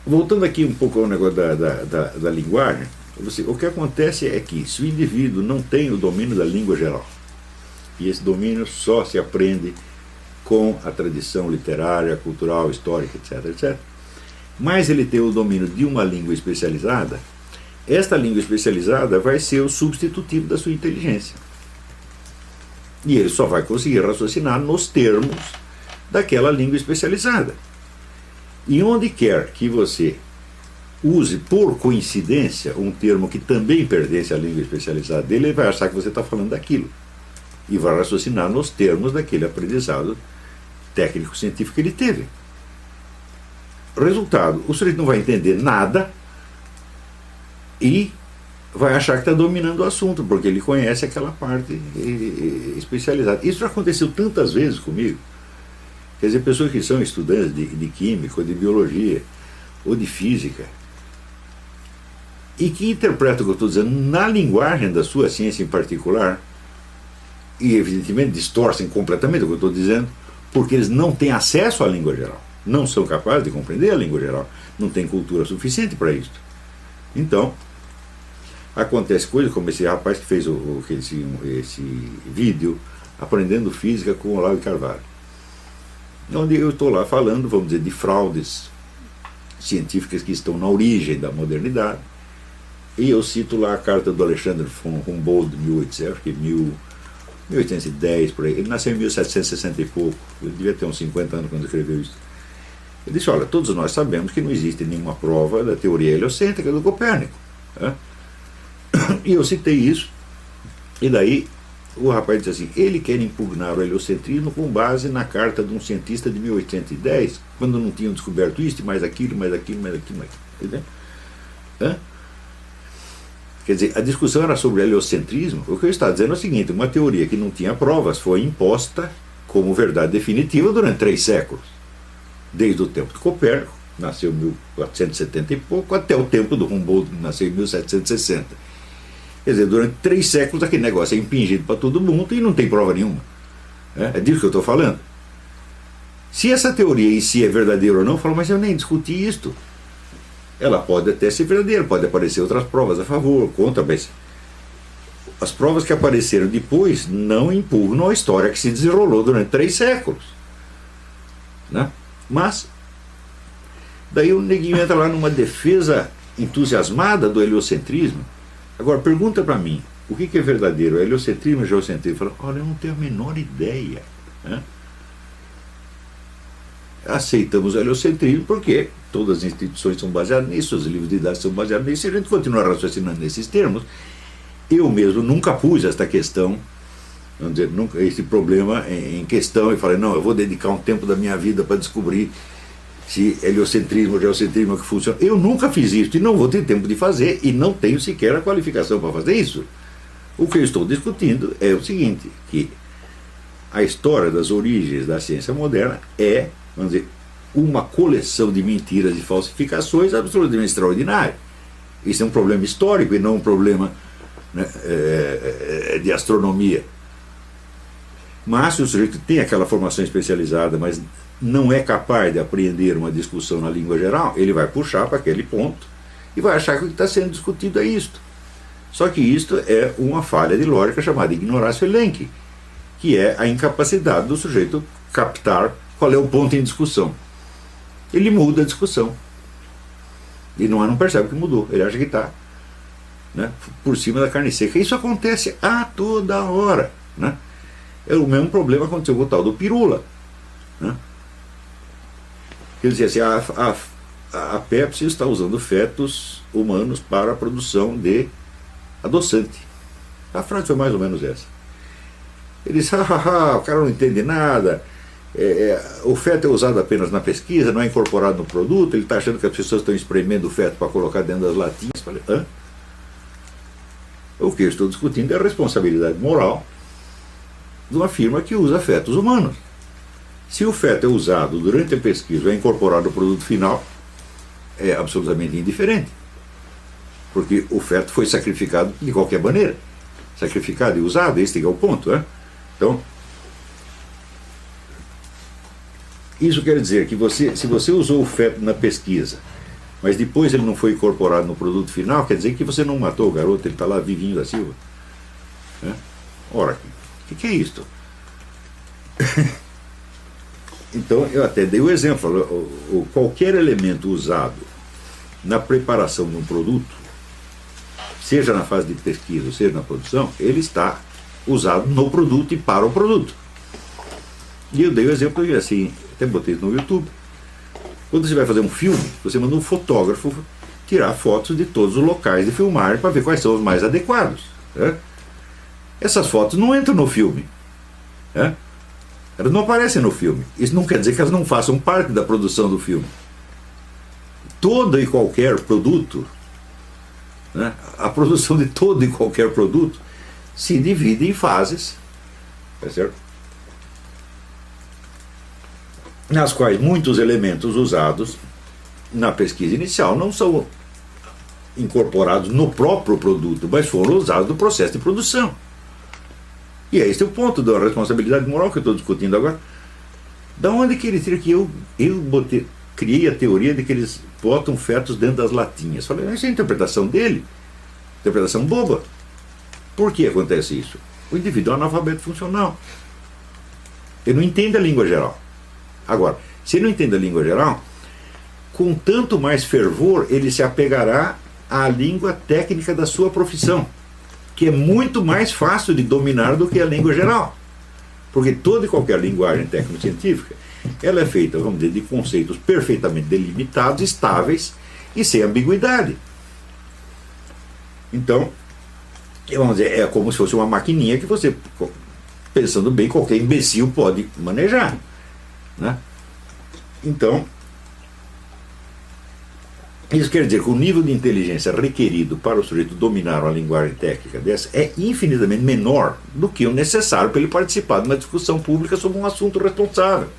Voltando aqui um pouco ao negócio da linguagem, o que acontece é que se o indivíduo não tem o domínio da língua geral, e esse domínio só se aprende com a tradição literária, cultural, histórica, etc., etc., mas ele tem o domínio de uma língua especializada, esta língua especializada vai ser o substitutivo da sua inteligência. E ele só vai conseguir raciocinar nos termos daquela língua especializada. E onde quer que você use por coincidência um termo que também pertence à língua especializada dele, ele vai achar que você está falando daquilo. E vai raciocinar nos termos daquele aprendizado técnico-científico que ele teve. Resultado, o sujeito não vai entender nada e vai achar que está dominando o assunto, porque ele conhece aquela parte especializada. Isso já aconteceu tantas vezes comigo. Quer dizer, pessoas que são estudantes de química, ou de biologia, ou de física, e que interpretam o que eu estou dizendo na linguagem da sua ciência em particular, e evidentemente distorcem completamente o que eu estou dizendo, porque eles não têm acesso à língua geral, não são capazes de compreender a língua geral, não têm cultura suficiente para isso. Então, acontece coisa como esse rapaz que fez esse vídeo aprendendo física com o Olavo de Carvalho, onde eu estou lá falando, vamos dizer, de fraudes científicas que estão na origem da modernidade, e eu cito lá a carta do Alexandre von Humboldt, de 1810, por aí. Ele nasceu em 1760 e pouco, ele devia ter uns 50 anos quando escreveu isso. Ele disse, olha, todos nós sabemos que não existe nenhuma prova da teoria heliocêntrica do Copérnico. Né? E eu citei isso, e daí o rapaz disse assim, ele quer impugnar o heliocentrismo com base na carta de um cientista de 1810, quando não tinham descoberto isso, mais aquilo, mais aquilo, mais aquilo, mais aquilo. Entendeu? Quer dizer, a discussão era sobre o heliocentrismo. O que eu estava dizendo é o seguinte, uma teoria que não tinha provas foi imposta como verdade definitiva durante 3 séculos. Desde o tempo de Copérnico, nasceu em 1470 e pouco, até o tempo do Humboldt, que nasceu em 1760. Quer dizer, durante 3 séculos aquele negócio é impingido para todo mundo e não tem prova nenhuma. É disso que eu estou falando. Se essa teoria em si é verdadeira ou não, eu falo, mas eu nem discuti isto. Ela pode até ser verdadeira, pode aparecer outras provas a favor, contra, mas as provas que apareceram depois não impugnam a história que se desenrolou durante 3 séculos. Né? Mas, daí o neguinho entra lá numa defesa entusiasmada do heliocentrismo. Agora, pergunta para mim, o que é verdadeiro? Heliocentrismo ou geocentrismo? Fala, olha, eu não tenho a menor ideia. Né? Aceitamos o heliocentrismo porque todas as instituições são baseadas nisso, os livros didáticos são baseados nisso, e a gente continua raciocinando nesses termos. Eu mesmo nunca pus esta questão, vamos dizer, nunca, esse problema em questão, e falei, não, eu vou dedicar um tempo da minha vida para descobrir se heliocentrismo ou geocentrismo é que funciona. Eu nunca fiz isso e não vou ter tempo de fazer, e não tenho sequer a qualificação para fazer isso. O que eu estou discutindo é o seguinte, que a história das origens da ciência moderna é, vamos dizer, uma coleção de mentiras e falsificações absolutamente extraordinária. Isso é um problema histórico e não um problema, né, de astronomia. Mas se o sujeito tem aquela formação especializada, mas não é capaz de apreender uma discussão na língua geral, ele vai puxar para aquele ponto e vai achar que o que está sendo discutido é isto. Só que isto é uma falha de lógica chamada ignoratio elenchi, que é a incapacidade do sujeito captar qual é o ponto em discussão. Ele muda a discussão. E não percebe que mudou. Ele acha que está, né, por cima da carne seca. Isso acontece a toda hora. Né? É o mesmo problema que aconteceu com o tal do Pirula. Né? Quer dizer, assim, a Pepsi está usando fetos humanos para a produção de adoçante. A frase foi mais ou menos essa. Ele disse, o cara não entende nada. O feto é usado apenas na pesquisa, não é incorporado no produto, ele está achando que as pessoas estão espremendo o feto para colocar dentro das latinhas. Falei, o que eu estou discutindo é a responsabilidade moral de uma firma que usa fetos humanos. Se o feto é usado durante a pesquisa ou é incorporado no produto final, é absolutamente indiferente, porque o feto foi sacrificado de qualquer maneira, sacrificado e usado, este é o ponto. Né? Então, isso quer dizer que se você usou o feto na pesquisa mas depois ele não foi incorporado no produto final, quer dizer que você não matou o garoto, ele está lá vivinho da Silva. Né? Ora, o que é isso? Então, eu até dei o exemplo, qualquer elemento usado na preparação de um produto, seja na fase de pesquisa, seja na produção, ele está usado no produto e para o produto. E eu dei o exemplo, assim, até botei no YouTube. Quando você vai fazer um filme, você manda um fotógrafo tirar fotos de todos os locais de filmar para ver quais são os mais adequados. Né? Essas fotos não entram no filme. Né? Elas não aparecem no filme. Isso não quer dizer que elas não façam parte da produção do filme. Todo e qualquer produto, né? A produção de todo e qualquer produto se divide em fases, tá certo? Nas quais muitos elementos usados na pesquisa inicial não são incorporados no próprio produto, mas foram usados no processo de produção. E esse é o ponto da responsabilidade moral que eu estou discutindo agora. Da onde que ele tira que eu criei a teoria de que eles botam fetos dentro das latinhas? Falei, essa é a interpretação dele, interpretação boba. Por que acontece isso? O indivíduo é um analfabeto funcional. Ele não entende a língua geral. Agora, se ele não entende a língua geral, com tanto mais fervor ele se apegará à língua técnica da sua profissão, que é muito mais fácil de dominar do que a língua geral. Porque toda e qualquer linguagem técnico-científica, ela é feita, vamos dizer, de conceitos perfeitamente delimitados, estáveis e sem ambiguidade. Então, vamos dizer, é como se fosse uma maquininha que você, pensando bem, qualquer imbecil pode manejar. Né? Então, isso quer dizer que o nível de inteligência requerido para o sujeito dominar uma linguagem técnica dessa é infinitamente menor do que o necessário para ele participar de uma discussão pública sobre um assunto responsável.